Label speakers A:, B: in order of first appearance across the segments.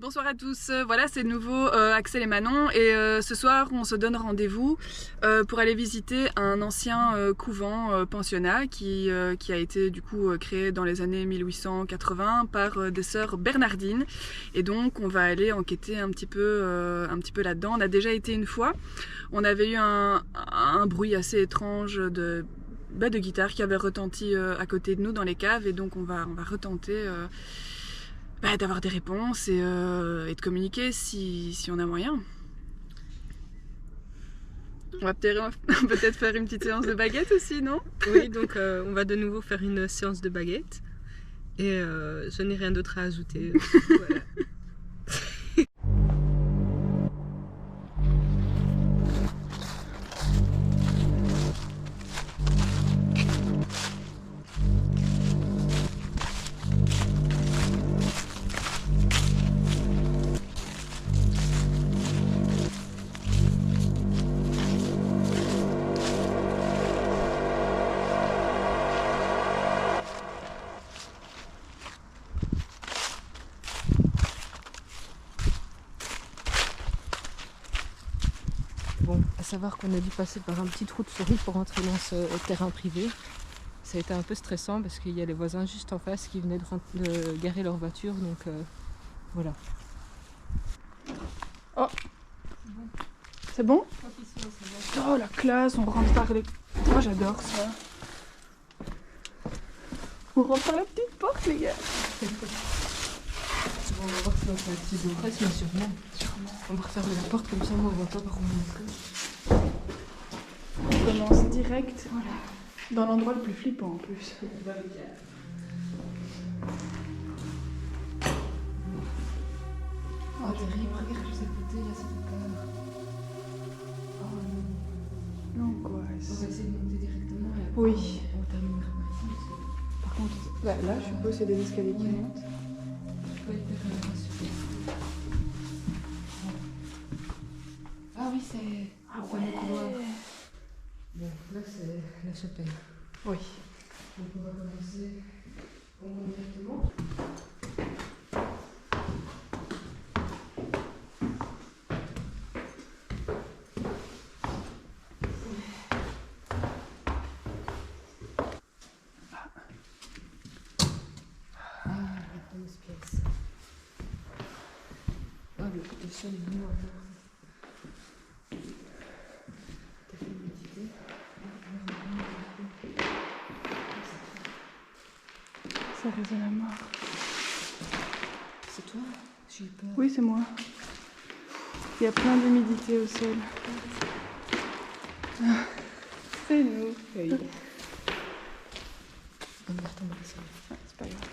A: Bonsoir à tous, voilà c'est de nouveau Axel et Manon et ce soir on se donne rendez-vous pour aller visiter un ancien couvent pensionnat qui a été du coup créé dans les années 1880 par des sœurs Bernardines et donc on va aller enquêter un petit peu là-dedans. On a déjà été une fois, on avait eu un bruit assez étrange de guitare qui avait retenti à côté de nous dans les caves et donc on va retenter d'avoir des réponses et de communiquer si on a moyen. On va peut-être faire une petite séance de baguette aussi, non?
B: Oui, donc on va de nouveau faire une séance de baguette. Et je n'ai rien d'autre à ajouter. Voilà. Bon, à savoir qu'on a dû passer par un petit trou de souris pour rentrer dans ce terrain privé. Ça a été un peu stressant parce qu'il y a les voisins juste en face qui venaient de garer leur voiture, donc voilà.
A: Oh, c'est bon? Oh la classe, on rentre par les... Oh j'adore ça. On rentre par la petite porte les gars.
B: On va voir si dans un petit détresse, mais sûrement. On va refermer la porte comme ça, moi on voit pas par où on entre.
A: On commence direct, voilà, dans l'endroit le plus flippant en plus.
B: Oh terrible, regarde juste à côté, là ça fait peur. Oh non.
A: L'angoisse.
B: On va essayer de monter directement et après
A: Oui.
B: on terminera par ici.
A: Par contre, là je suppose c'est des escaliers qui montent.
B: Je peux être rassurée. Ah oui, c'est...
A: Ah ouais.
B: Bon, là c'est la chapelle.
A: Oui.
B: Donc on va commencer au monde directement. Ah, la fameuse pièce. Ah, le sol est vraiment à faire. T'as fait une petite idée?
A: Ça résonne à mort.
B: C'est toi? J'ai eu peur.
A: Oui, c'est moi. Il y a plein d'humidité au sol. Ah, c'est nous.
B: Oui. On va retomber le sol.
A: Ah, c'est pas grave.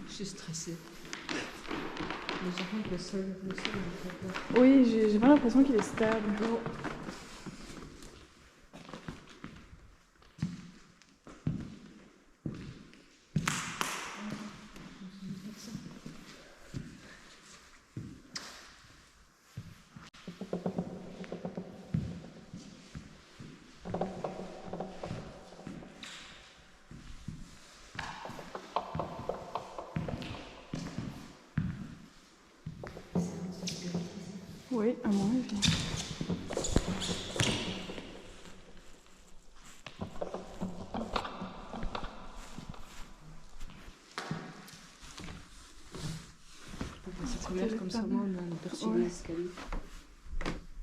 B: Je suis stressée. Mais j'ai l'impression que le sol me fait peur.
A: Oui, j'ai pas l'impression qu'il est stable.
B: Non.
A: Oui, à mon avis.
B: Cette première comme ça, moi, on a aperçu les escaliers.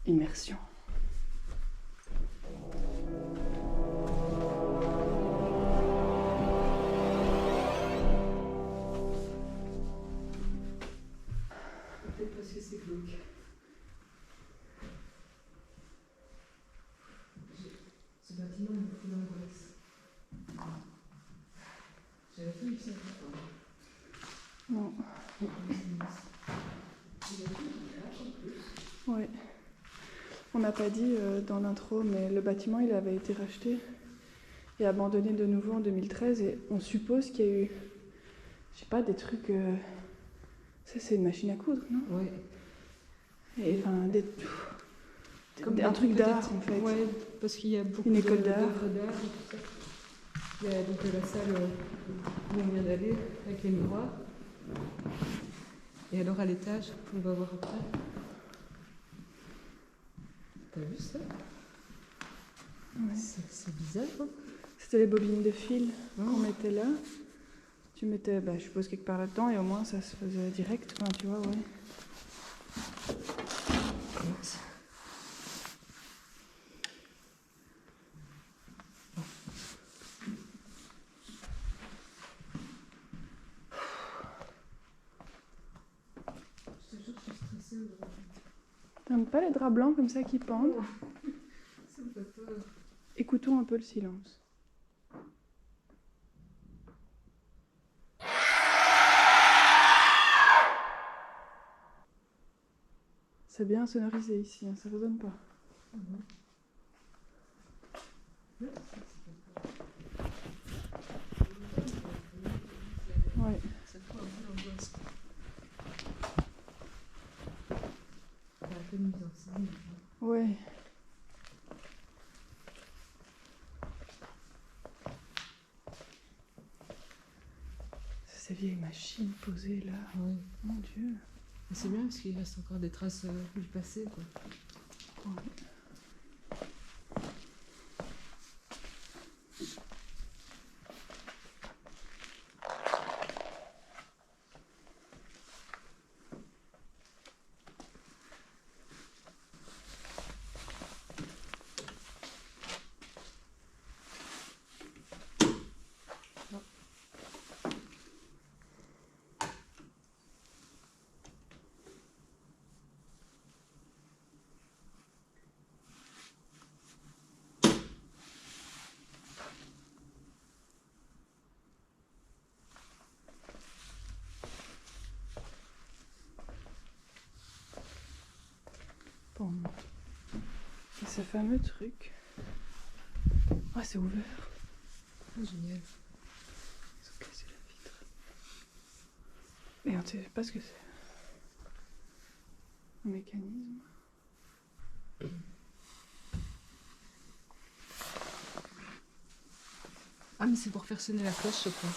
A: Immersion.
B: Peut-être parce que c'est glauque. Ce bâtiment me fout l'angoisse. J'avais fait ici un
A: Non. Oui. On n'a pas dit dans l'intro, mais le bâtiment il avait été racheté et abandonné de nouveau en 2013. Et on suppose qu'il y a eu, je sais pas, des trucs... Ça, c'est une machine à coudre, non?
B: Ouais.
A: Et enfin, un truc d'art, en fait.
B: Ouais, parce qu'il y a beaucoup
A: Une école d'art.
B: d'œuvres d'art et tout ça. Il y a donc la salle où on vient d'aller, avec les miroirs. Et alors à l'étage, on va voir après. T'as vu ça?
A: Ouais.
B: C'est bizarre, hein?
A: C'était les bobines de fil qu'on mettait là. Tu mettais, je suppose, quelque part là-dedans, et au moins ça se faisait direct, enfin, tu vois, ouais. T'aimes pas les draps blancs comme ça qui pendent?
B: Ça me fait peur.
A: Écoutons un peu le silence. C'est bien sonorisé ici, hein, ça résonne pas. Ouais.
B: Ça fait un peu l'angoisse. Un peu de mise en scène.
A: Ouais. Ces vieilles machines posées là.
B: Ouais.
A: Mon Dieu.
B: Mais c'est bien parce qu'il reste encore des traces du passé, quoi.
A: Ouais. Bon. Et ce fameux truc. Ah, c'est ouvert.
B: Ah, génial.
A: Ils ont cassé la vitre. Et on ne sait pas ce que c'est. Un mécanisme.
B: Ah, mais c'est pour faire sonner la cloche, je crois.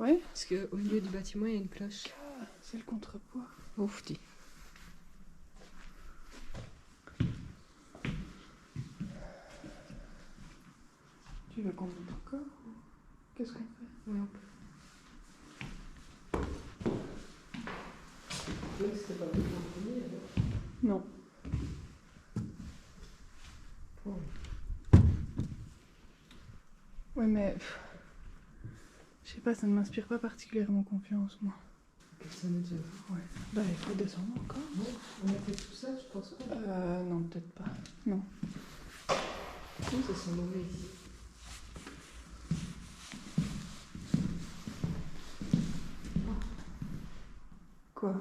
A: Ouais.
B: Parce qu'au milieu du bâtiment, il y a une cloche.
A: Ah, c'est le contrepoids.
B: Ouf, dis.
A: Tu veux qu'on monte encore ou qu'est-ce qu'on fait?
B: Oui, on peut. Oui, c'était pas le premier, alors.
A: Non.
B: Oh.
A: Ouais, mais. Je sais pas, ça ne m'inspire pas particulièrement confiance, moi.
B: Ça me dit.
A: Ouais. Il faut descendre encore.
B: Ouais, on a fait tout ça, je pense pas.
A: Non, peut-être pas. Non.
B: Oui, ça sent mauvais ici.
A: Quoi?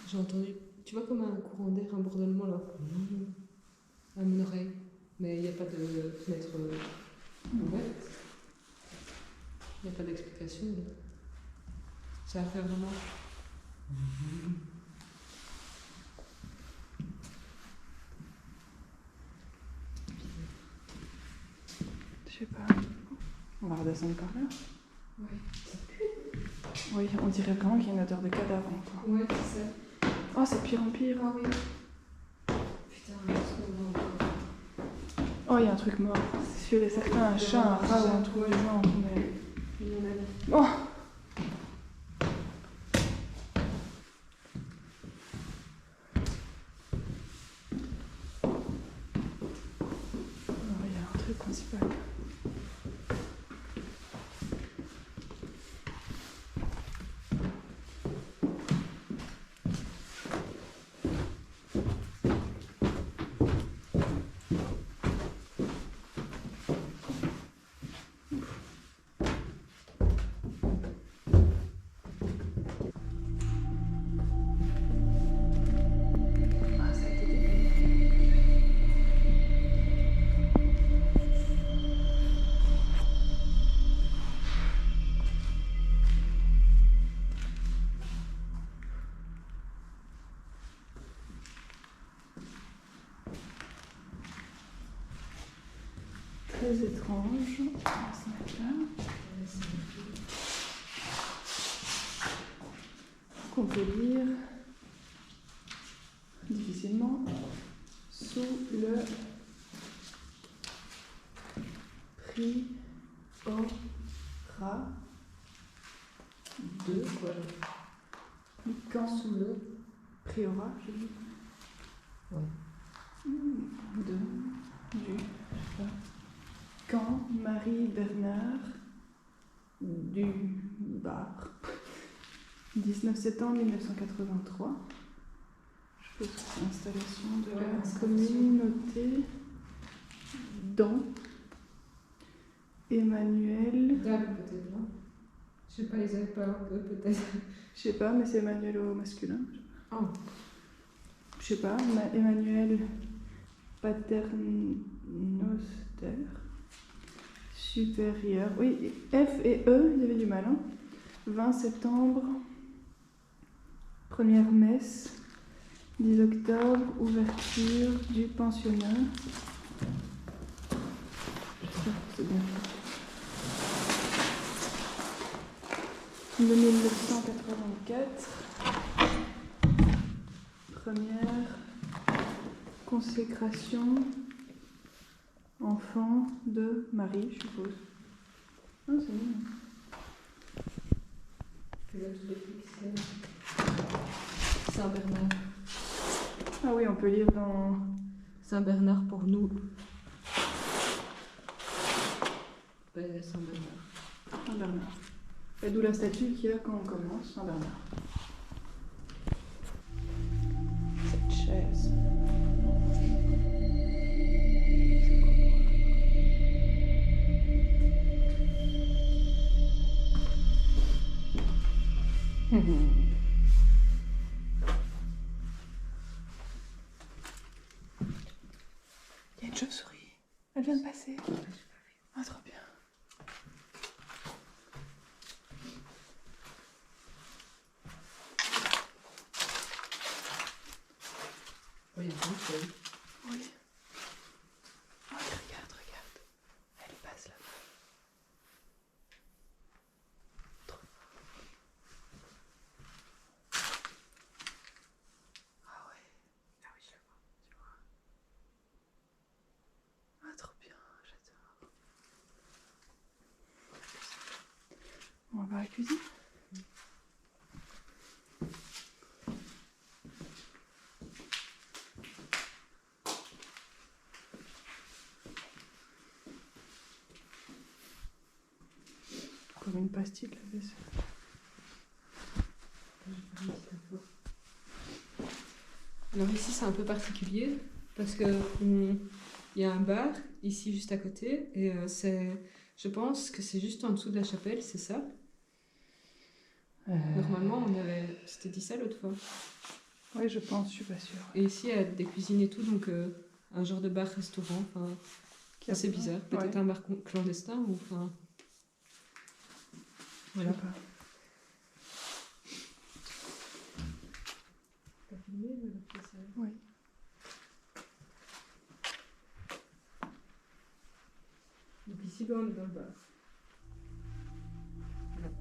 B: J'ai entendu, tu vois, comme un courant d'air, un bourdonnement là. À mon oreille. Mais il n'y a pas de fenêtre ouverte. Il n'y a pas d'explication. Ça a fait vraiment.
A: Je sais pas. On va redescendre par là.
B: Ouais.
A: Oui, on dirait vraiment qu'il y a une odeur de cadavre encore.
B: Ouais, c'est ça.
A: Oh, c'est de pire en pire.
B: Ah oui. Putain, qu'est-ce qu'on va encore.
A: Oh, il y a un truc mort. C'est sûr et certain, un chat, un rat ou un truc du genre. Mais...
B: Il y en a là.
A: Oh! Non, il y a un truc principal. très étrange. On va se mettre là. Qu'on peut lire difficilement sous le Priora de quoi? Quand sous le Priora, j'ai dit.
B: Ouais.
A: De du, je sais pas. Quand Marie Bernard du Bar. 19 septembre 1983. Je pense que c'est l'installation de la communauté dans Emmanuel.
B: Dame peut-être, non? Je sais pas, ils avaient pas un peu peut-être.
A: Je sais pas, mais c'est Emmanuel au masculin.
B: Oh.
A: Je sais pas, Emmanuel Paternoster. Supérieur. Oui, F et E, il y avait du mal. Hein. 20 septembre, première messe. 10 octobre, ouverture du pensionnat. J'espère que c'est bien fait. De 1984. Première consécration. Enfant de Marie, je suppose. Ah, c'est bien.
B: Saint-Bernard.
A: Ah oui, on peut lire dans
B: Saint-Bernard pour nous. Saint-Bernard.
A: Saint-Bernard. Et d'où la statue qu'il y a quand on commence, Saint-Bernard. Cette chaise. Il y a une chauve-souris. Elle vient de passer. Ah, trop bien.
B: Oui, il y a une feuille.
A: Oui. Oh, regarde. Elle passe là. Trop. Ah ouais. Ah oui, je le vois. Tu vois. Ah, trop bien. J'adore. On va voir la cuisine. Comme une pastille de la vaisselle.
B: Alors ici c'est un peu particulier parce que il y a un bar ici juste à côté et je pense que c'est juste en dessous de la chapelle, c'est ça? Normalement c'était dit ça l'autre fois.
A: Oui, je pense, je suis pas sûre.
B: Et ici il y a des cuisines et tout, donc un genre de bar-restaurant, c'est bizarre. Peut-être un bar clandestin ou enfin. Voilà.
A: Je sais pas.
B: T'as filmé
A: Oui.
B: Donc ici on est dans le bar. Voilà.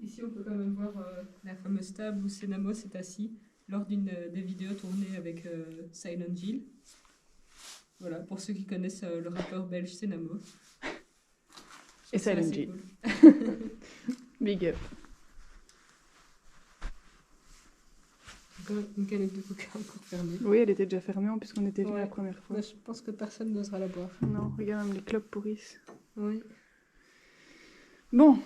B: Ici, on peut quand même voir la fameuse table où Senamos est assis lors d'une des vidéos tournées avec Silent Hill. Voilà, pour ceux qui connaissent le rappeur belge Senamos.
A: Et
B: C'est
A: Silent
B: assez
A: Hill.
B: cool.
A: Big up.
B: Encore une canette de coca encore fermée.
A: Oui, elle était déjà fermée puisqu'on était venu
B: Ouais.
A: la première fois.
B: Mais je pense que personne n'osera la boire.
A: Non, regarde, même les clopes pourrissent.
B: Oui.
A: Bon.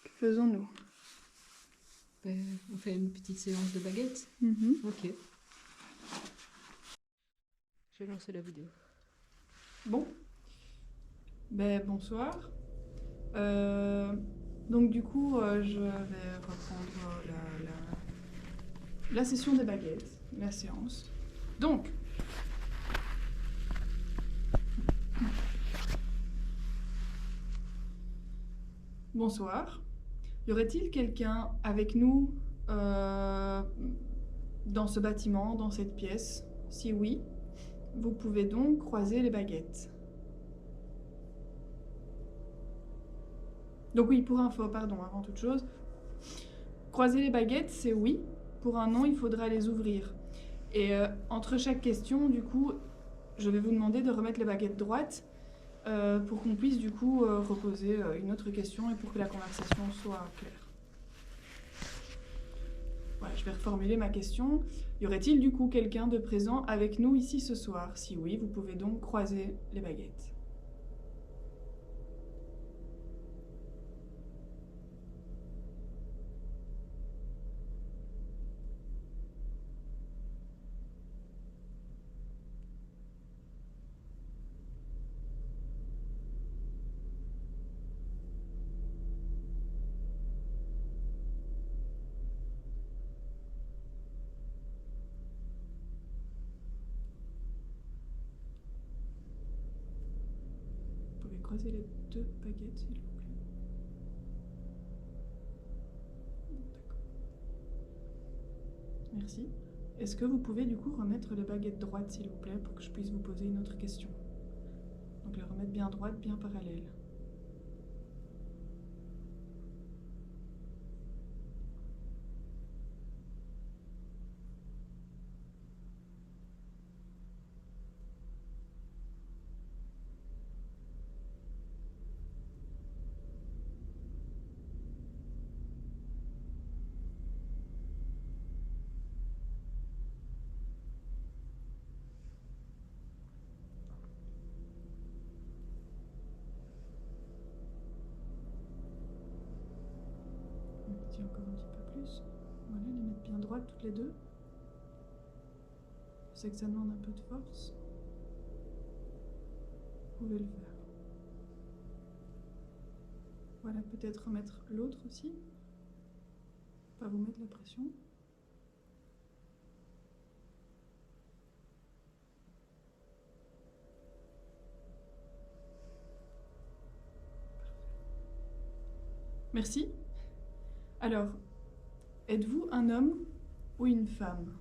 A: Que faisons-nous?
B: On fait une petite séance de baguettes. Ok. Je vais lancer la vidéo.
A: Bon. Bonsoir. Donc du coup, je vais reprendre la session des baguettes, la séance. Donc, bonsoir. Y aurait-il quelqu'un avec nous dans ce bâtiment, dans cette pièce? Si oui, vous pouvez donc croiser les baguettes. Donc oui, pour info, pardon, avant toute chose, croiser les baguettes, c'est oui. Pour un non, il faudra les ouvrir. Et entre chaque question, du coup, je vais vous demander de remettre les baguettes droites pour qu'on puisse du coup reposer une autre question et pour que la conversation soit claire. Voilà, je vais reformuler ma question. Y aurait-il du coup quelqu'un de présent avec nous ici ce soir? Si oui, vous pouvez donc croiser les baguettes. Vous pouvez croiser les deux baguettes, s'il vous plaît. D'accord. Merci. Est-ce que vous pouvez du coup remettre les baguettes droites, s'il vous plaît, pour que je puisse vous poser une autre question? Donc les remettre bien droites, bien parallèles. On encore un petit peu plus. Voilà, les mettre bien droites toutes les deux. Je sais que ça demande un peu de force. Vous pouvez le faire. Voilà, peut-être remettre l'autre aussi. Pas vous mettre la pression. Merci. Alors, êtes-vous un homme ou une femme?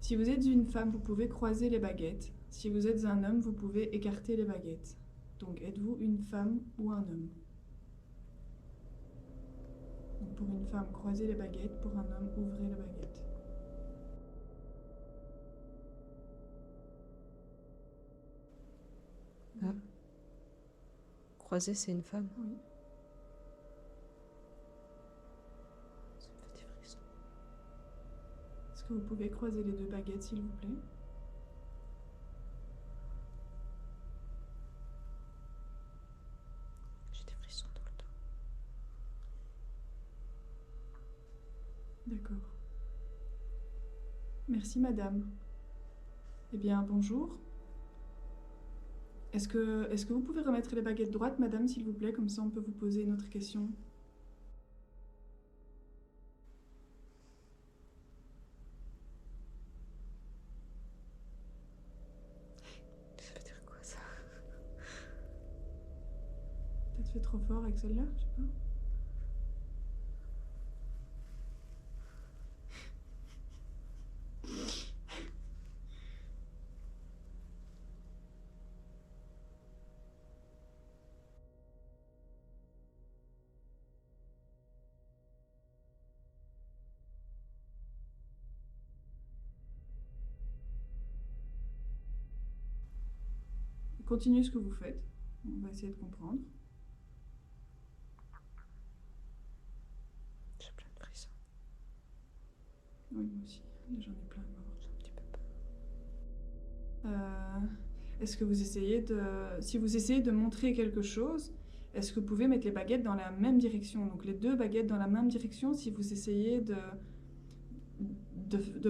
A: Si vous êtes une femme, vous pouvez croiser les baguettes. Si vous êtes un homme, vous pouvez écarter les baguettes. Donc, êtes-vous une femme ou un homme? Donc, pour une femme, croisez les baguettes. Pour un homme, ouvrez les baguettes.
B: Ah. Croiser, c'est une femme.
A: Oui.
B: Ça me fait des frissons.
A: Est-ce que vous pouvez croiser les deux baguettes, s'il vous plaît?
B: J'ai des frissons dans le dos.
A: D'accord. Merci, madame. Eh bien, bonjour. Est-ce que vous pouvez remettre les baguettes droites, madame, s'il vous plaît? Comme ça, on peut vous poser une autre question.
B: Ça veut dire quoi, ça?
A: Peut-être fait trop fort avec celle-là, je sais pas. Continuez ce que vous faites. On va essayer de comprendre.
B: J'ai plein de frissons.
A: Oui, moi aussi. J'en ai plein de morts.
B: J'ai un petit peu peur.
A: Est-ce que vous essayez de... Si vous essayez de montrer quelque chose, est-ce que vous pouvez mettre les baguettes dans la même direction? Donc les deux baguettes dans la même direction si vous essayez de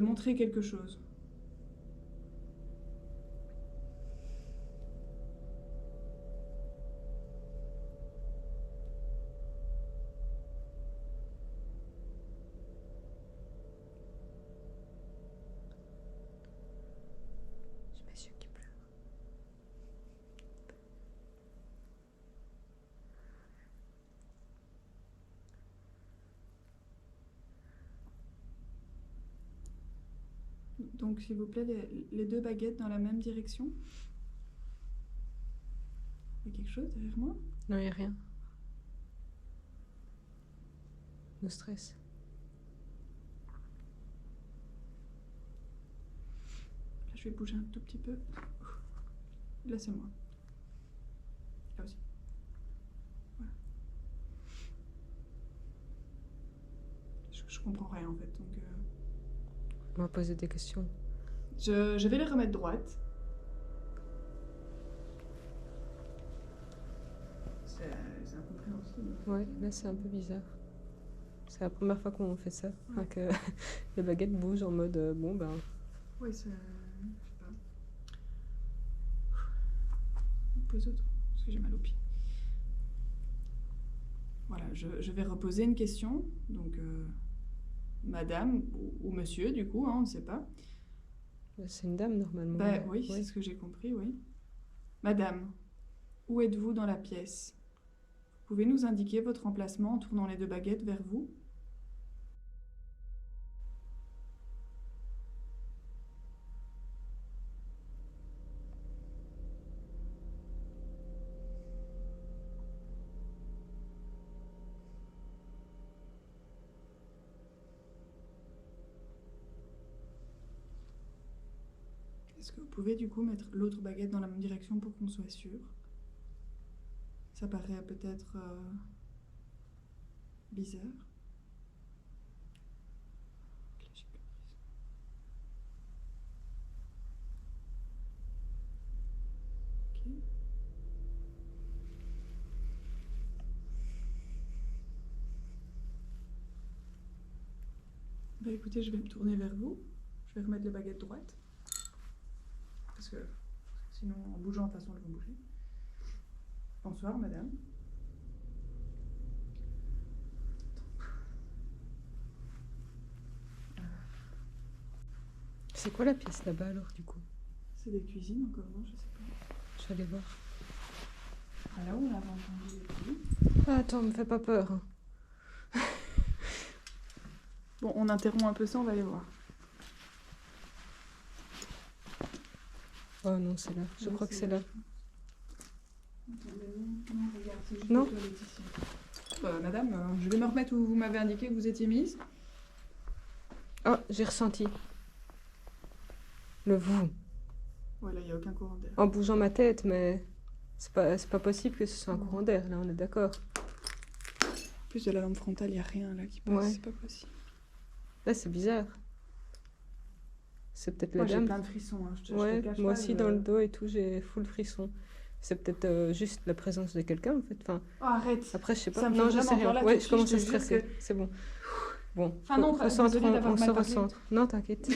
A: montrer quelque chose.
B: J'ai mes yeux qui pleurent.
A: Donc s'il vous plaît, les deux baguettes dans la même direction. Il y a quelque chose derrière moi?
B: Non, il n'y a rien. Le stress.
A: Là, je vais bouger un tout petit peu. Là, c'est moi. Là aussi. Voilà. Je comprends rien en fait. Donc,
B: On va poser des questions.
A: je vais les remettre droites. C'est incompréhensible.
B: Ouais, là c'est un peu bizarre. C'est la première fois qu'on fait ça. Enfin, que les baguettes bougent en mode bon ben.
A: Oui, c'est. Je sais pas. Pose autre, parce que j'ai mal aux pieds. Voilà, je vais reposer une question. Donc, madame ou monsieur, du coup, hein, on ne sait pas.
B: C'est une dame normalement.
A: Bah, oui, c'est ce que j'ai compris, oui. Madame, où êtes-vous dans la pièce? Pouvez nous indiquer votre emplacement en tournant les deux baguettes vers vous? Est-ce que vous pouvez du coup mettre l'autre baguette dans la même direction pour qu'on soit sûr? Ça paraît peut-être bizarre. Là, j'ai plus de frisson. Ok. Bah écoutez, je vais me tourner vers vous. Je vais remettre les baguettes droites. Parce que sinon, en bougeant, de toute façon, elles vont bouger. Bonsoir, madame.
B: C'est quoi la pièce là-bas alors du coup?
A: C'est des cuisines encore, non? Je sais pas.
B: Je vais aller voir.
A: Ah, là où on avait entendu les bruits.
B: Ah, attends, me fais pas peur. Hein.
A: Bon, on interrompt un peu ça, on va aller voir.
B: Oh non, c'est là. Je crois que c'est là.
A: Attendez, non, regarde, c'est juste
B: Non.
A: les toilettes ici. Madame, je vais me remettre où vous m'avez indiqué que vous étiez mise.
B: Oh, j'ai ressenti. Le vous.
A: Ouais, là, il n'y a aucun courant d'air.
B: En bougeant ma tête, mais c'est pas possible que ce soit un courant d'air, là, on est d'accord.
A: En plus de la lampe frontale, il n'y a rien là qui passe,
B: Ouais.
A: c'est pas possible.
B: Là, c'est bizarre. C'est peut-être la
A: Moi, j'ai
B: dame.
A: plein de frissons, hein. Je
B: Ouais,
A: te cache
B: moi
A: pas,
B: aussi, dans le dos et tout, j'ai full frisson. C'est peut-être juste la présence de quelqu'un, en fait. Enfin,
A: Oh, arrête.
B: après, je sais pas.
A: Ça me
B: Non,
A: fait
B: je sais
A: vraiment peur,
B: rien.
A: là,
B: Ouais,
A: tout de
B: je commence
A: suite,
B: à
A: je te jure
B: stresser.
A: que-
B: C'est bon. Bon,
A: Enfin, non,
B: recentre,
A: désolée d'avoir
B: on se
A: mal parlé.
B: recentre. Non, t'inquiète.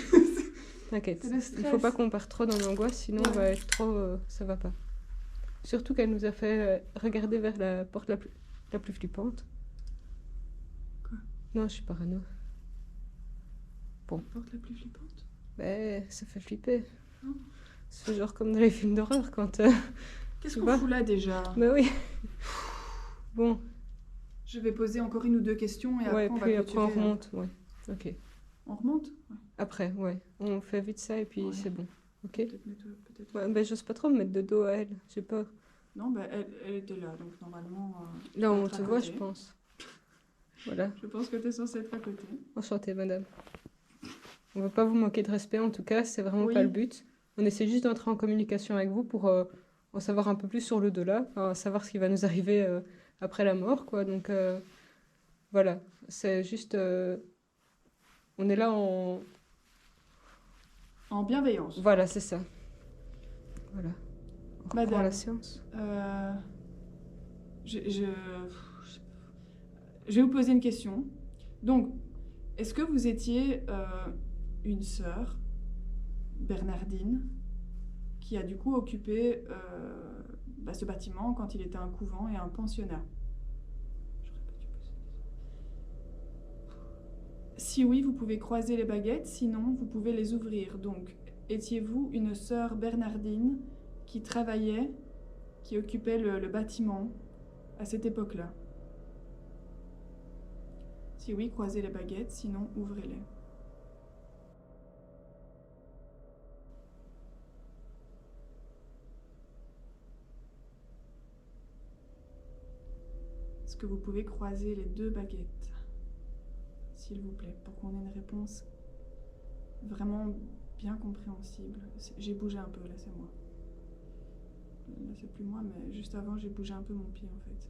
B: T'inquiète.
A: C'est le
B: Il faut
A: stress.
B: pas qu'on parte trop dans l'angoisse, sinon on va être trop. Ça va pas. Surtout qu'elle nous a fait regarder vers la porte la plus flippante.
A: Quoi?
B: Non, je suis parano.
A: La porte la plus flippante.
B: Ben, ça fait flipper.
A: Non.
B: C'est genre comme dans les films d'horreur quand.
A: Qu'est-ce
B: Tu
A: qu'on
B: vois
A: fout là déjà?
B: Ben oui. Bon,
A: Je vais poser encore une ou deux questions et
B: ouais,
A: après on va
B: puis après on
A: clôturer,
B: remonte. Ouais, ok.
A: On remonte? Ouais.
B: Après, ouais. On fait vite ça et puis
A: Ouais.
B: c'est bon. Ok.
A: Peut-être mettre- peut-être-
B: Ouais, ben j'ose pas trop me mettre de dos à elle. J'ai peur.
A: Non, bah, elle était là, donc normalement.
B: Là, on
A: être à
B: te voit,
A: côté.
B: je pense. Voilà.
A: Je pense que tu es censée être à côté.
B: Enchantée, madame. On va pas vous manquer de respect, en tout cas, c'est vraiment
A: Oui.
B: pas le but. On essaie juste d'entrer en communication avec vous pour en savoir un peu plus sur l'au-delà, enfin, savoir ce qui va nous arriver après la mort, quoi. Donc, voilà, c'est juste On est là en...
A: En bienveillance.
B: Voilà, c'est ça. Voilà. On reprend
A: Madame.
B: la séance.
A: Je vais vous poser une question. Donc, est-ce que vous étiez une sœur, Bernardine, qui a du coup occupé ce bâtiment quand il était un couvent et un pensionnat? Si oui, vous pouvez croiser les baguettes, sinon vous pouvez les ouvrir. Donc, étiez-vous une sœur Bernardine qui travaillait, qui occupait le bâtiment à cette époque-là? Si oui, croisez les baguettes, sinon ouvrez-les. Est-ce que vous pouvez croiser les 2 baguettes, s'il vous plaît, pour qu'on ait une réponse vraiment bien compréhensible? J'ai bougé un peu, là c'est moi. Là c'est plus moi, mais juste avant j'ai bougé un peu mon pied en fait.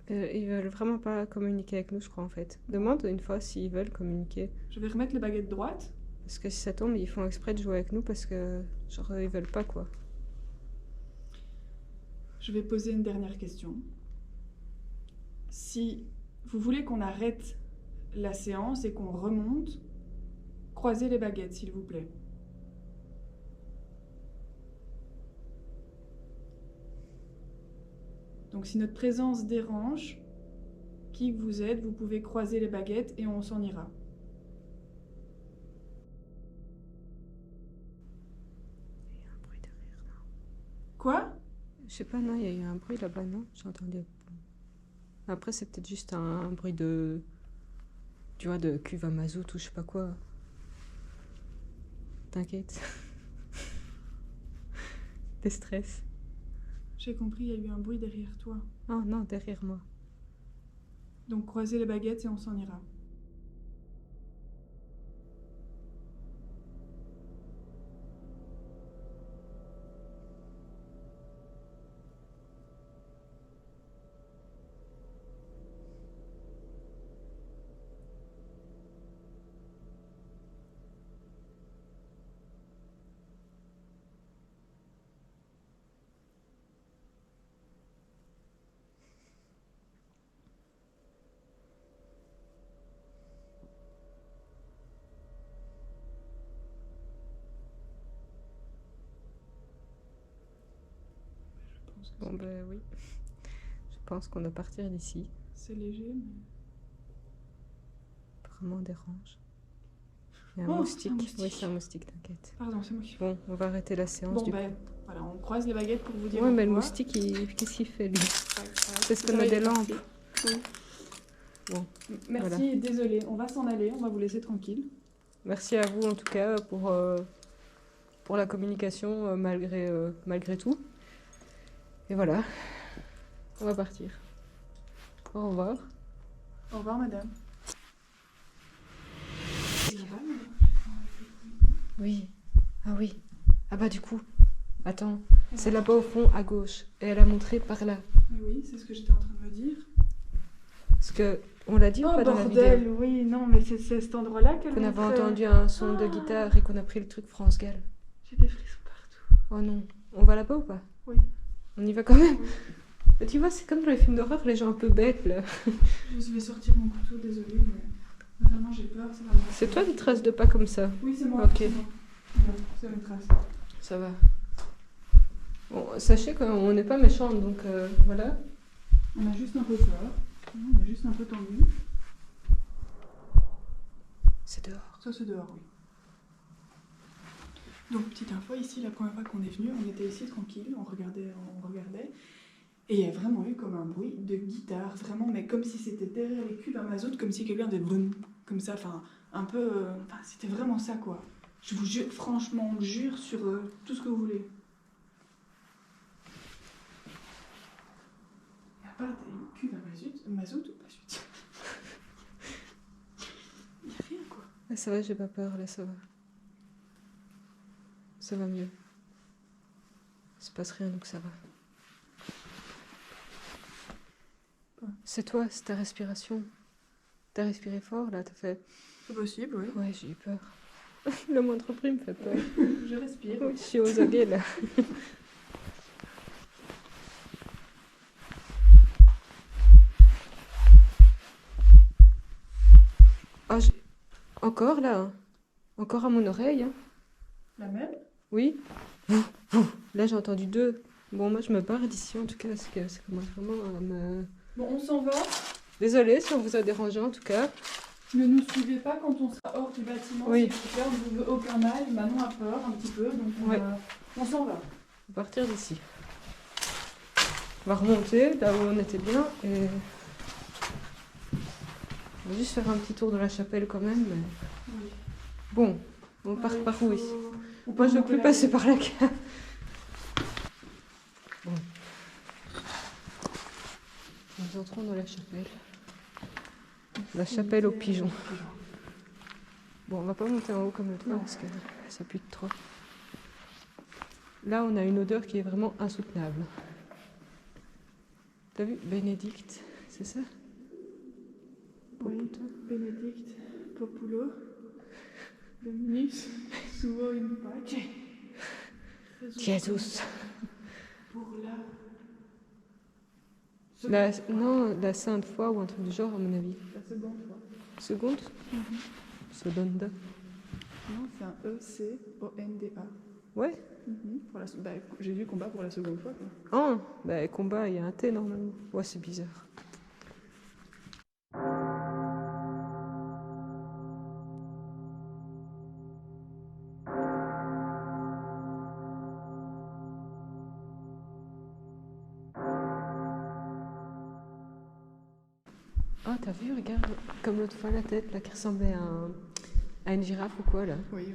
B: Ils veulent vraiment pas communiquer avec nous, je crois, en fait. Demande une fois s'ils veulent communiquer.
A: Je vais remettre les baguettes droites.
B: Parce que si ça tombe, ils font exprès de jouer avec nous parce que, genre, ils veulent pas, quoi.
A: Je vais poser une dernière question. Si vous voulez qu'on arrête la séance et qu'on remonte, croisez les baguettes, s'il vous plaît. Donc si notre présence dérange, qui que vous êtes, vous pouvez croiser les baguettes et on s'en ira.
B: Il y a eu un bruit derrière, non?
A: Quoi?
B: Je sais pas, non, il y a eu un bruit là-bas, non? J'ai entendu. Après, c'est peut-être juste un bruit de... Tu vois, de cuve à mazout ou je sais pas quoi. T'inquiète. Des stress.
A: J'ai compris, il y a eu un bruit derrière toi.
B: Oh non, derrière moi.
A: Donc croisez les baguettes et on s'en ira.
B: Bon, ben oui. Je pense qu'on doit partir d'ici.
A: C'est léger, mais...
B: Apparemment, on dérange. Il y a un
A: Oh,
B: moustique.
A: c'est un moustique.
B: Oui, c'est un moustique, t'inquiète.
A: Pardon, c'est moi qui...
B: Bon, on va arrêter la séance
A: Bon,
B: du
A: ben, voilà, on croise les baguettes pour vous dire
B: Ouais,
A: au
B: mais le
A: revoir.
B: moustique, qu'est-ce qu'il fait, lui?
A: C'est
B: Parce qu'on a des lampes.
A: Oui.
B: Bon,
A: Merci
B: voilà.
A: et désolé, on va s'en aller, on va vous laisser tranquille.
B: Merci à vous, en tout cas, pour la communication, malgré tout. Et voilà, on va partir. Au revoir.
A: Au revoir, madame. Ça va, madame?
B: Oui. Ah oui. Ah bah du coup, attends, c'est là-bas au fond, à gauche. Et elle a montré par là.
A: Mais oui, c'est ce que j'étais en train de me dire.
B: Parce que, on l'a dit ou
A: Oh
B: pas dans la
A: bordel,
B: vidéo?
A: oui, non, mais c'est cet endroit-là qu'elle
B: Qu'on avait
A: montrait.
B: entendu un son de guitare et qu'on a pris le truc France Gall.
A: J'ai des frissons partout.
B: Oh non. On va là-bas ou pas?
A: Oui.
B: On y va quand même.
A: Oui.
B: Mais tu vois, c'est comme dans les films d'horreur, les gens un peu bêtes là.
A: Je vais sortir mon couteau, désolée, mais vraiment j'ai peur. Ça va me-
B: C'est toi des traces de pas comme ça?
A: Oui, c'est moi.
B: Ok.
A: C'est moi. Voilà, c'est une trace.
B: Ça va. Bon, sachez qu'on n'est pas méchante, donc voilà.
A: On a juste un peu peur. On est juste un peu tendu.
B: C'est dehors.
A: Ça, c'est dehors, oui. Donc, petite info, ici, la première fois qu'on est venu, on était ici tranquille, on regardait. Et il y a vraiment eu comme un bruit de guitare, vraiment, mais comme si c'était derrière les cuves à mazout, comme si quelqu'un faisait vroom, comme ça, enfin, un peu... Enfin, c'était vraiment ça, quoi. Je vous jure, franchement, on le jure sur tout ce que vous voulez. Et à part des cuves à mazout ou pas suite. Il n'y a rien, quoi.
B: Ah, ça va, j'ai pas peur, là, ça va. Ça va mieux. Il se passe rien, donc ça va. C'est toi, c'est ta respiration. T'as respiré fort là, t'as fait...
A: C'est possible, oui.
B: Ouais, j'ai eu peur. Le moindre bruit me fait peur.
A: Je respire.
B: Oui, je suis aux aguets là. Ah, encore là, hein. Encore à mon oreille. Hein.
A: La même?
B: Oui. Là j'ai entendu 2. Bon, moi je me barre d'ici en tout cas, parce que ça commence vraiment à me...
A: Bon, on s'en va.
B: Désolée si on vous a dérangé en tout cas.
A: Ne nous suivez pas quand on sera hors du bâtiment.
B: Oui.
A: Si peur, je ne veux aucun mal. Manon a peur un petit peu, donc on s'en va.
B: On va partir d'ici. On va remonter là où on était bien et... On va juste faire un petit tour de la chapelle quand même. Mais...
A: Oui.
B: Bon, on part par où ici?
A: On
B: Moi je ne veux plus passer par la cave. Bon. Nous entrons dans la chapelle. La chapelle aux pigeons. Bon, on va pas monter en haut comme l'autre fois parce que ça pue de trop. Là, on a une odeur qui est vraiment insoutenable. T'as vu? Bénédicte, c'est ça?
A: Oui, Bénédicte Populo. Dominus suo in pace.
B: Jesus.
A: Pour
B: la sainte foi ou un truc du genre à mon avis.
A: la seconde fois.
B: Seconde? Seconda.
A: Non, c'est un E-C-O-N-D-A.
B: Ouais.
A: Pour Jésus combat pour la seconde fois. Quoi.
B: Ah, bah combat, il y a un T normalement. Ouais, c'est bizarre. Oh, t'as vu, regarde, comme l'autre fois la tête là qui ressemblait à une girafe ou quoi là.
A: Oui.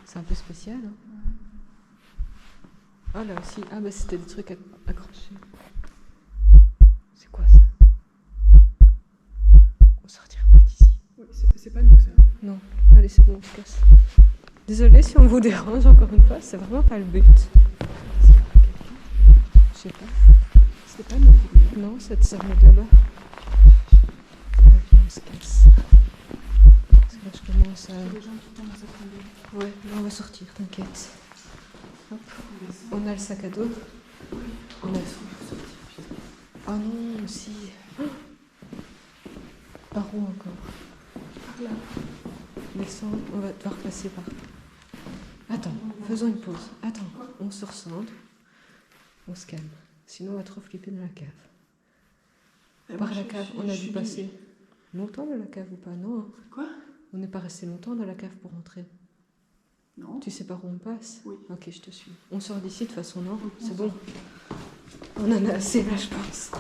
B: C'est un peu spécial. Hein. Oh là aussi, ah bah c'était des trucs accrochés. C'est quoi ça? On sortira pas d'ici.
A: Oui, c'est pas nous ça.
B: Non, allez c'est bon, on se casse. Désolée si on vous dérange encore une fois, c'est vraiment pas le but. Je sais pas.
A: C'était pas nous.
B: Non, cette serre-là de là-bas. On se casse. Parce que là, je commence à...
A: Les gens qui tombent à cette tombée.
B: Ouais, là, on va sortir, t'inquiète. Hop. On a le sac à dos. On a... Oh non, aussi. Par où encore?
A: Par là.
B: Descendre, on va devoir passer par... Attends, faisons une pause. Attends, on se recentre. On se calme. Sinon, on va trop flipper dans la cave. Par la cave, on a dû passer longtemps dans la cave ou pas? Non.
A: Quoi?
B: On n'est pas resté longtemps dans la cave pour rentrer.
A: Non.
B: Tu sais par où on passe?
A: Oui.
B: Ok, je te suis. On sort d'ici de toute façon, non? C'est bon. On en a assez là, je pense.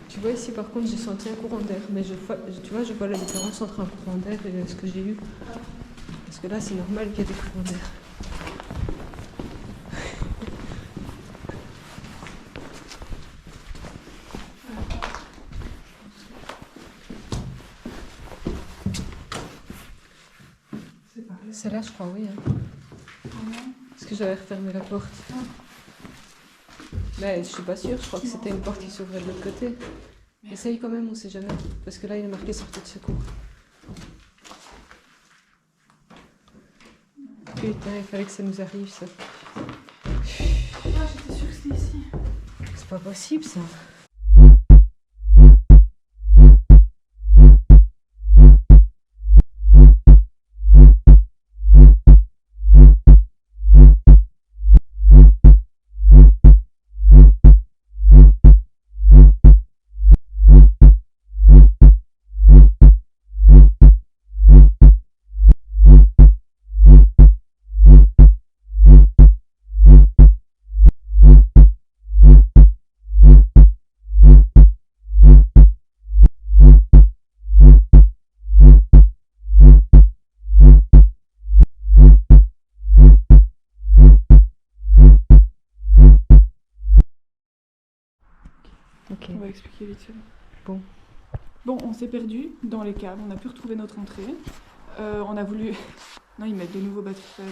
B: Tu vois ici par contre j'ai senti un courant d'air, mais tu vois je vois la différence entre un courant d'air et ce que j'ai eu. Parce que là c'est normal qu'il y ait des courants d'air. C'est là je crois, oui. Hein. Parce que j'avais refermé la porte. Mais je suis pas sûre, je crois que c'était une porte qui s'ouvrait de l'autre côté. Essaye quand même, on sait jamais. Parce que là, il est marqué sortie de secours. Putain, il fallait que ça nous arrive, ça.
A: Ah, j'étais sûre que c'était ici.
B: C'est pas possible, ça. Ok.
A: On va expliquer vite fait.
B: Bon.
A: Bon, on s'est perdu dans les câbles, on a pu retrouver notre entrée. On a voulu... Non, ils mettent de nouveaux batteries faibles.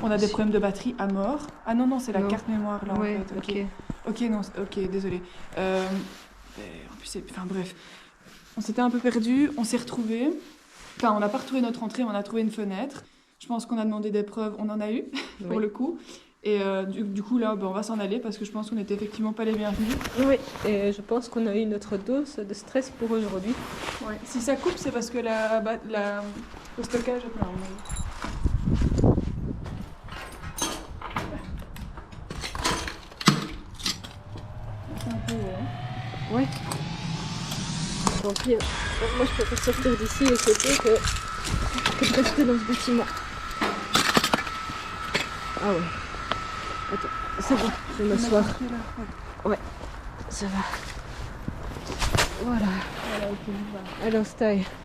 A: On a des problèmes de batterie à mort. Ah non, non, c'est la carte mémoire là
B: Ouais,
A: en fait. Ok, non, ok, désolé. En plus, enfin bref. On s'était un peu perdu, on s'est retrouvés. Enfin, on n'a pas retrouvé notre entrée, on a trouvé une fenêtre. Je pense qu'on a demandé des preuves, on en a eu pour le coup. Et du coup, là, on va s'en aller parce que je pense qu'on n'était effectivement pas les bienvenus.
B: Oui, et je pense qu'on a eu notre dose de stress pour aujourd'hui.
A: Ouais. Si ça coupe, c'est parce que le stockage est plein. C'est un peu...
B: Ouais. Tant pis, moi je préfère sortir d'ici et sauter que de rester dans ce bâtiment. Ah ouais. Attends, c'est bon, je vais m'asseoir. Ouais, ça va. Voilà.
A: Voilà, ok, voilà.
B: Alors, style.